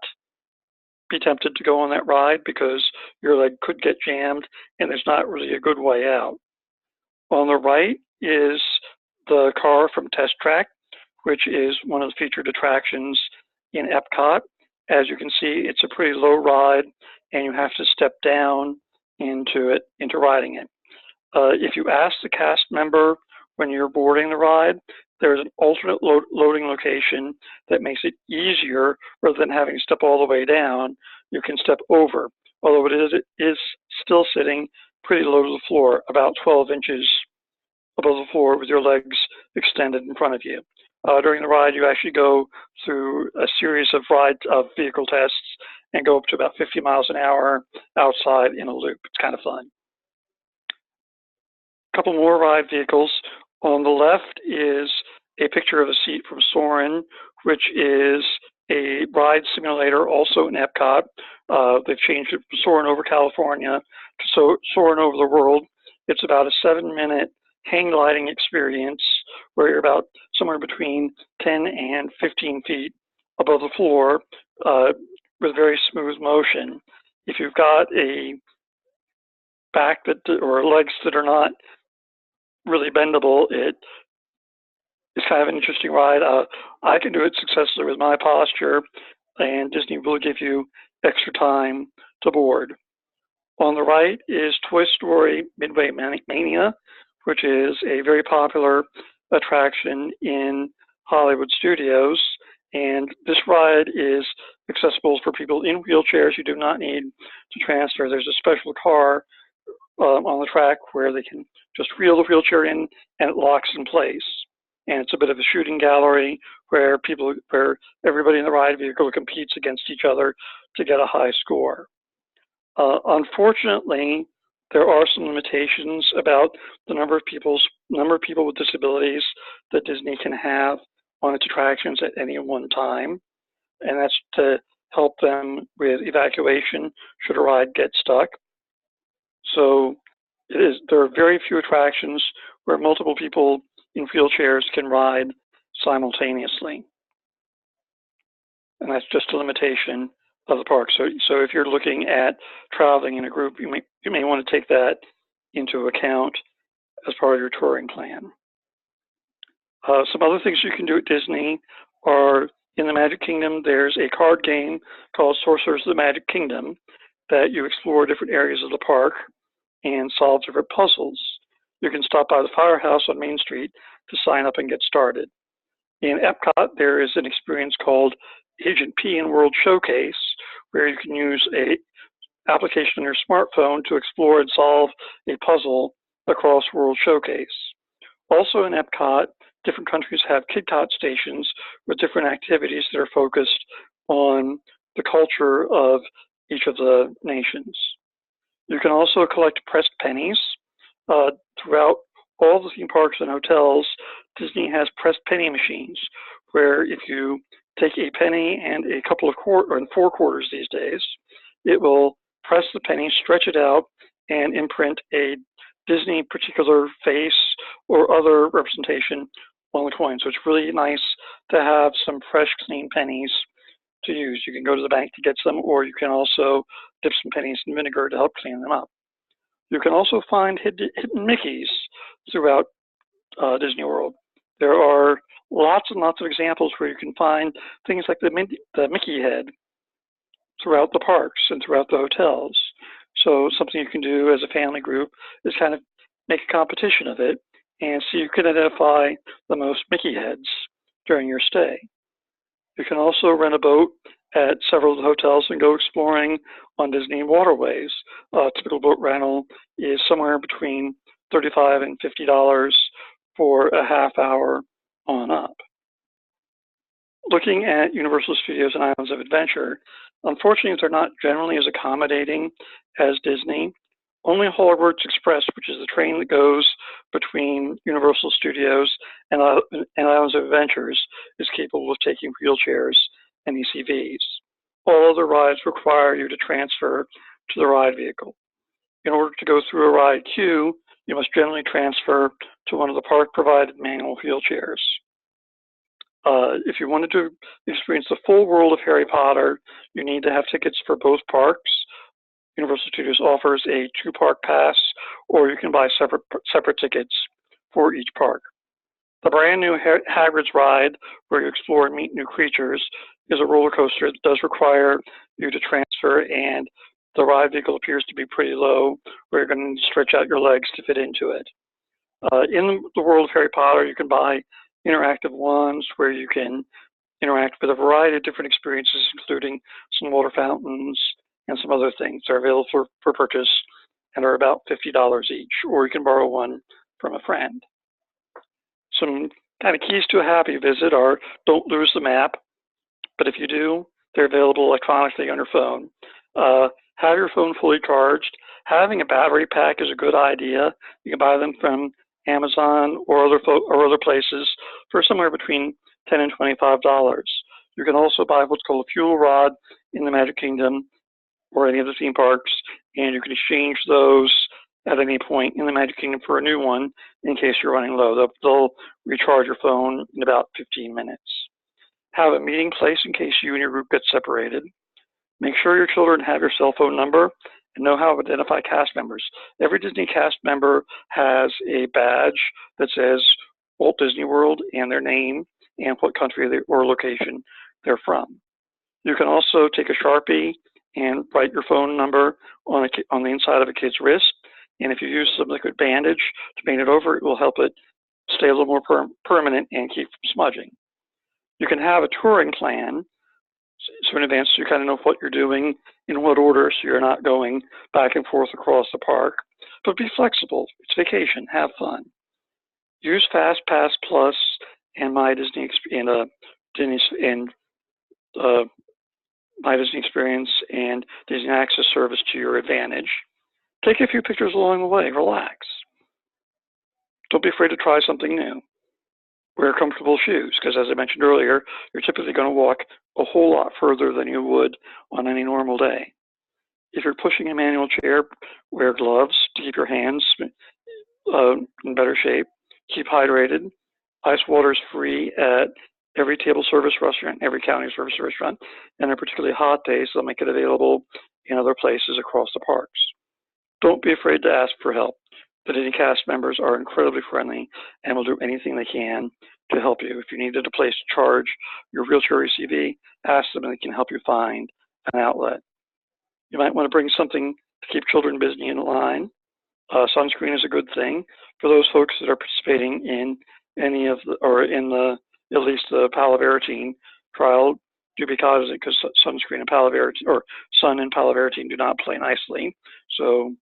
be tempted to go on that ride because your leg could get jammed and there's not really a good way out. On the right is the car from Test Track, which is one of the featured attractions in Epcot. As you can see, it's a pretty low ride and you have to step down into riding it. If you ask the cast member when you're boarding the ride, there's an alternate loading location that makes it easier rather than having to step all the way down. You can step over, although it is still sitting pretty low to the floor, about 12 inches above the floor with your legs extended in front of you. During the ride, you actually go through a series of vehicle tests and go up to about 50 miles an hour outside in a loop. It's kind of fun. A couple more ride vehicles. On the left is a picture of a seat from Soarin', which is a ride simulator also in Epcot. They've changed it from Soarin' over California to Soarin' over the world. It's about a 7-minute hang gliding experience where you're about somewhere between 10 and 15 feet above the floor with very smooth motion. If you've got a back or legs that are not really bendable, it's kind of an interesting ride. I can do it successfully with my posture, and Disney will give you extra time to board. On the right is Toy Story Midway Mania, which is a very popular attraction in Hollywood Studios. And this ride is accessible for people in wheelchairs. You do not need to transfer. There's a special car on the track where they can just wheel the wheelchair in and it locks in place. And it's a bit of a shooting gallery where everybody in the ride vehicle competes against each other to get a high score. Unfortunately, there are some limitations about the number of people with disabilities that Disney can have on its attractions at any one time, and that's to help them with evacuation should a ride get stuck. So there are very few attractions where multiple people in wheelchairs can ride simultaneously, and that's just a limitation of the park. So if you're looking at traveling in a group, you may want to take that into account as part of your touring plan. Some other things you can do at Disney are in the Magic Kingdom. There's a card game called Sorcerers of the Magic Kingdom that you explore different areas of the park and solve different puzzles. You can stop by the Firehouse on Main Street to sign up and get started. In Epcot, there is an experience called Agent P in World Showcase, where you can use an application on your smartphone to explore and solve a puzzle across World Showcase. Also in Epcot, different countries have KidCot stations with different activities that are focused on the culture of each of the nations. You can also collect pressed pennies. Throughout all the theme parks and hotels, Disney has pressed penny machines, where if you take a penny and a couple of and 4 quarters these days, it will press the penny, stretch it out, and imprint a Disney particular face or other representation on the coin. So it's really nice to have some fresh, clean pennies to use. You can go to the bank to get some, or you can also dip some pennies in vinegar to help clean them up. You can also find hidden Mickeys throughout Disney World. There are lots and lots of examples where you can find things like the Mickey head throughout the parks and throughout the hotels. So something you can do as a family group is kind of make a competition of it and see who can identify the most Mickey heads during your stay. You can also rent a boat at several of the hotels and go exploring on Disney waterways. Typical boat rental is somewhere between $35 and $50 for a half hour on up. Looking at Universal Studios and Islands of Adventure, unfortunately, they're not generally as accommodating as Disney. Only Hollywood Express, which is the train that goes between Universal Studios and Islands of Adventures, is capable of taking wheelchairs and ECVs. All other rides require you to transfer to the ride vehicle. In order to go through a ride queue, you must generally transfer to one of the park-provided manual wheelchairs. If you wanted to experience the full world of Harry Potter, you need to have tickets for both parks. Universal Studios offers a 2-park pass, or you can buy separate tickets for each park. The brand new Hagrid's ride, where you explore and meet new creatures, is a roller coaster that does require you to transfer, and the ride vehicle appears to be pretty low, where you're going to stretch out your legs to fit into it. In the world of Harry Potter, you can buy interactive wands where you can interact with a variety of different experiences, including some water fountains and some other things. They're available for purchase and are about $50 each, or you can borrow one from a friend. Some kind of keys to a happy visit are: don't lose the map, but if you do, they're available electronically on your phone. Have your phone fully charged. Having a battery pack is a good idea. You can buy them from Amazon or other places for somewhere between $10 and $25. You can also buy what's called a fuel rod in the Magic Kingdom or any of the theme parks, and you can exchange those at any point in the Magic Kingdom for a new one in case you're running low. They'll recharge your phone in about 15 minutes. Have a meeting place in case you and your group get separated. Make sure your children have your cell phone number and know how to identify cast members. Every Disney cast member has a badge that says Walt Disney World and their name and what country or location they're from. You can also take a Sharpie and write your phone number on the inside of a kid's wrist. And if you use some liquid bandage to paint it over, it will help it stay a little more permanent and keep from smudging. You can have a touring plan, so in advance you kind of know what you're doing in what order, so you're not going back and forth across the park. But be flexible. It's vacation. Have fun. Use FastPass Plus and My Disney Experience and Disney Access service to your advantage. Take a few pictures along the way. Relax. Don't be afraid to try something new. Wear comfortable shoes, because as I mentioned earlier, you're typically going to walk a whole lot further than you would on any normal day. If you're pushing a manual chair, wear gloves to keep your hands in better shape. Keep hydrated. Ice water is free at every table service restaurant, every county service restaurant, and on particularly hot days, they'll make it available in other places across the parks. Don't be afraid to ask for help. The Disney cast members are incredibly friendly and will do anything they can to help you. If you needed a place to charge your wheelchair ECV, ask them and they can help you find an outlet. You might want to bring something to keep children busy in line. Sunscreen is a good thing for those folks that are participating in any of the, or in the, at least the palovarotene trial. Do be cognizant because sunscreen and palovarotene, or sun and palovarotene, do not play nicely. So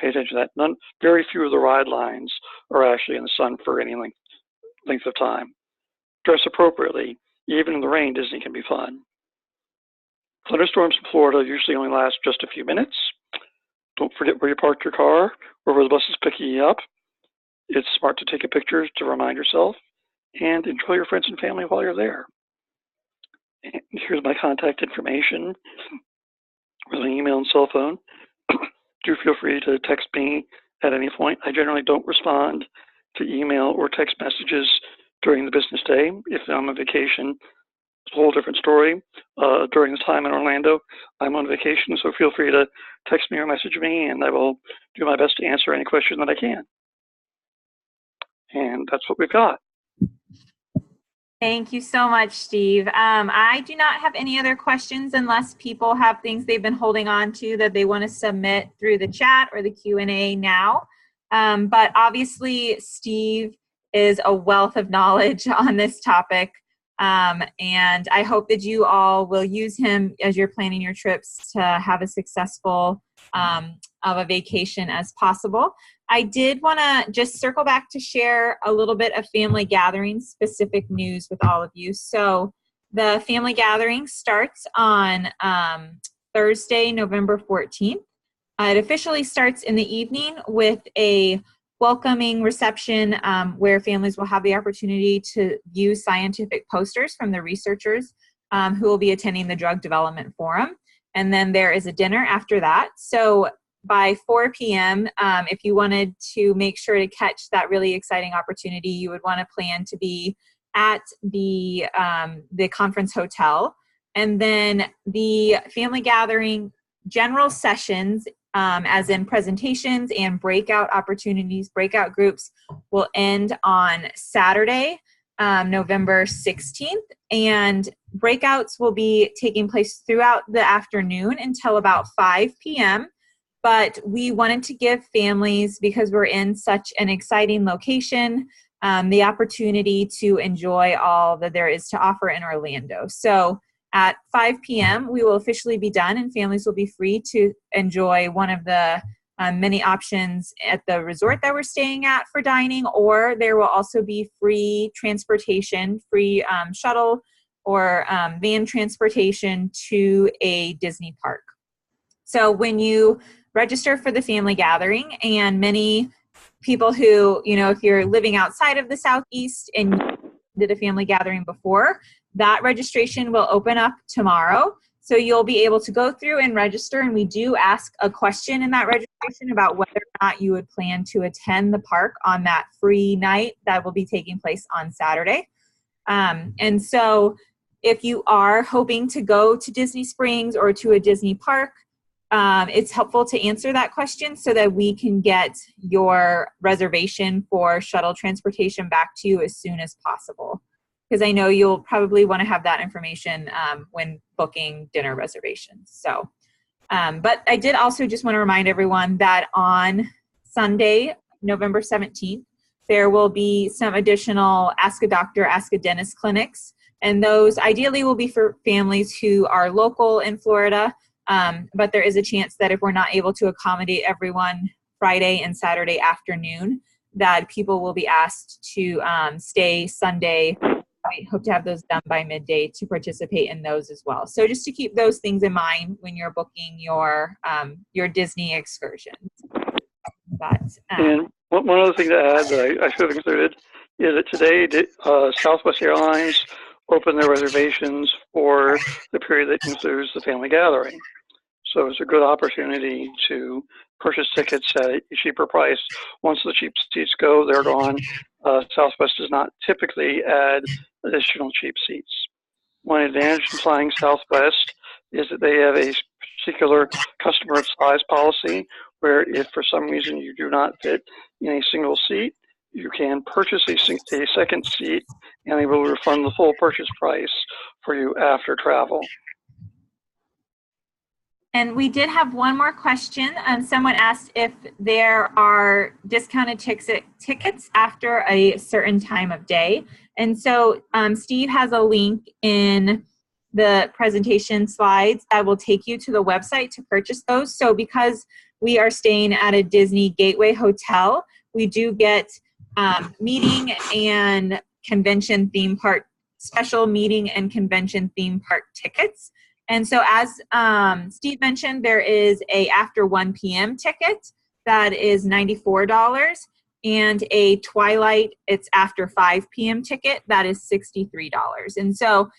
pay attention to that. Very few of the ride lines are actually in the sun for any length of time. Dress appropriately. Even in the rain, Disney can be fun. Thunderstorms in Florida usually only last just a few minutes. Don't forget where you parked your car or where the bus is picking you up. It's smart to take a picture to remind yourself, and enjoy your friends and family while you're there. And here's my contact information with my email and cell phone. Do feel free to text me at any point. I generally don't respond to email or text messages during the business day. If I'm on vacation, it's a whole different story. During this time in Orlando, I'm on vacation, so feel free to text me or message me, and I will do my best to answer any question that I can. And that's what we've got. Thank you so much, Steve. I do not have any other questions unless people have things they've been holding on to that they want to submit through the chat or the Q&A now. But obviously, Steve is a wealth of knowledge on this topic. And I hope that you all will use him as you're planning your trips to have a successful of a vacation as possible. I did want to just circle back to share a little bit of family gathering specific news with all of you. So the family gathering starts on Thursday, November 14th. It officially starts in the evening with a welcoming reception where families will have the opportunity to view scientific posters from the researchers who will be attending the Drug Development Forum. And then there is a dinner after that. So by 4 p.m., if you wanted to make sure to catch that really exciting opportunity, you would want to plan to be at the conference hotel. And then the family gathering general sessions, as in presentations and breakout opportunities, breakout groups, will end on Saturday, November 16th. And breakouts will be taking place throughout the afternoon until about 5 p.m. But we wanted to give families, because we're in such an exciting location, the opportunity to enjoy all that there is to offer in Orlando. So at 5 p.m., we will officially be done, and families will be free to enjoy one of the many options at the resort that we're staying at for dining, or there will also be free transportation, free shuttle or van transportation to a Disney park. So when you register for the family gathering, and many people who, if you're living outside of the Southeast and you did a family gathering before, that registration will open up tomorrow. So you'll be able to go through and register, and we do ask a question in that registration about whether or not you would plan to attend the park on that free night that will be taking place on Saturday. And so if you are hoping to go to Disney Springs or to a Disney park, it's helpful to answer that question so that we can get your reservation for shuttle transportation back to you as soon as possible. Because I know you'll probably want to have that information when booking dinner reservations. So, but I did also just want to remind everyone that on Sunday, November 17th, there will be some additional Ask a Doctor, Ask a Dentist clinics. And those ideally will be for families who are local in Florida. But there is a chance that if we're not able to accommodate everyone Friday and Saturday afternoon, that people will be asked to stay Sunday. I hope to have those done by midday to participate in those as well. So just to keep those things in mind when you're booking your Disney excursions. But, and one other thing to add that I should have included is that today Southwest Airlines opened their reservations for the period that includes the family gathering. So it's a good opportunity to purchase tickets at a cheaper price. Once the cheap seats go, they're gone. Southwest does not typically add additional cheap seats. One advantage in flying Southwest is that they have a particular customer size policy, where if for some reason you do not fit in a single seat, you can purchase a second seat, and they will refund the full purchase price for you after travel. And we did have one more question. Someone asked if there are discounted tickets after a certain time of day. And so Steve has a link in the presentation slides that will take you to the website to purchase those. So because we are staying at a Disney Gateway Hotel, we do get meeting and convention theme park, special meeting and convention theme park tickets. And so as Steve mentioned, there is a after 1 p.m. ticket that is $94, and a Twilight, it's after 5 p.m. ticket that is $63. And so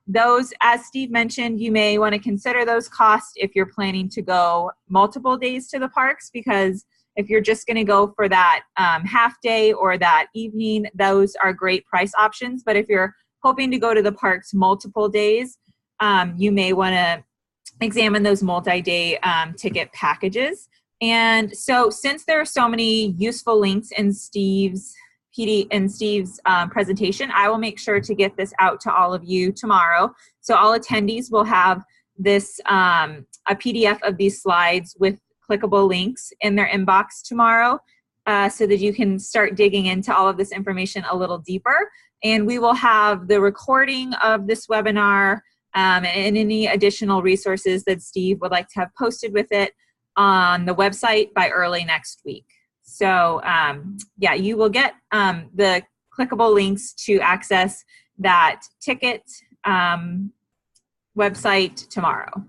those, as Steve mentioned, you may want to consider those costs if you're planning to go multiple days to the parks, because if you're just going to go for that half day or that evening, those are great price options. But if you're hoping to go to the parks multiple days, you may want to examine those multi-day ticket packages. And so since there are so many useful links in Steve's presentation, I will make sure to get this out to all of you tomorrow. So all attendees will have this, a PDF of these slides with clickable links in their inbox tomorrow, so that you can start digging into all of this information a little deeper. And we will have the recording of this webinar and any additional resources that Steve would like to have posted with it on the website by early next week. So yeah, you will get the clickable links to access that ticket website tomorrow.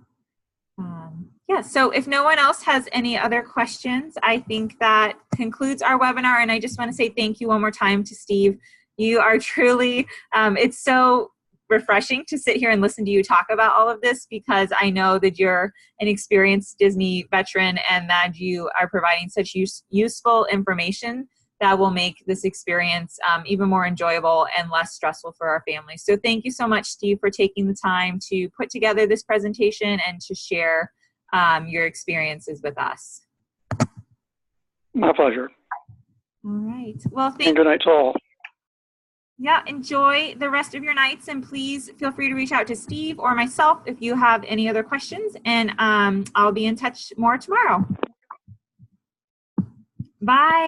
Yeah, so if no one else has any other questions, I think that concludes our webinar. And I just want to say thank you one more time to Steve. You are truly, it's so refreshing to sit here and listen to you talk about all of this, because I know that you're an experienced Disney veteran and that you are providing such useful information that will make this experience even more enjoyable and less stressful for our families. So thank you so much, Steve, for taking the time to put together this presentation and to share your experiences with us. My pleasure. All right. Well, And good night to all. Yeah, enjoy the rest of your nights, and please feel free to reach out to Steve or myself if you have any other questions, and I'll be in touch more tomorrow. Bye.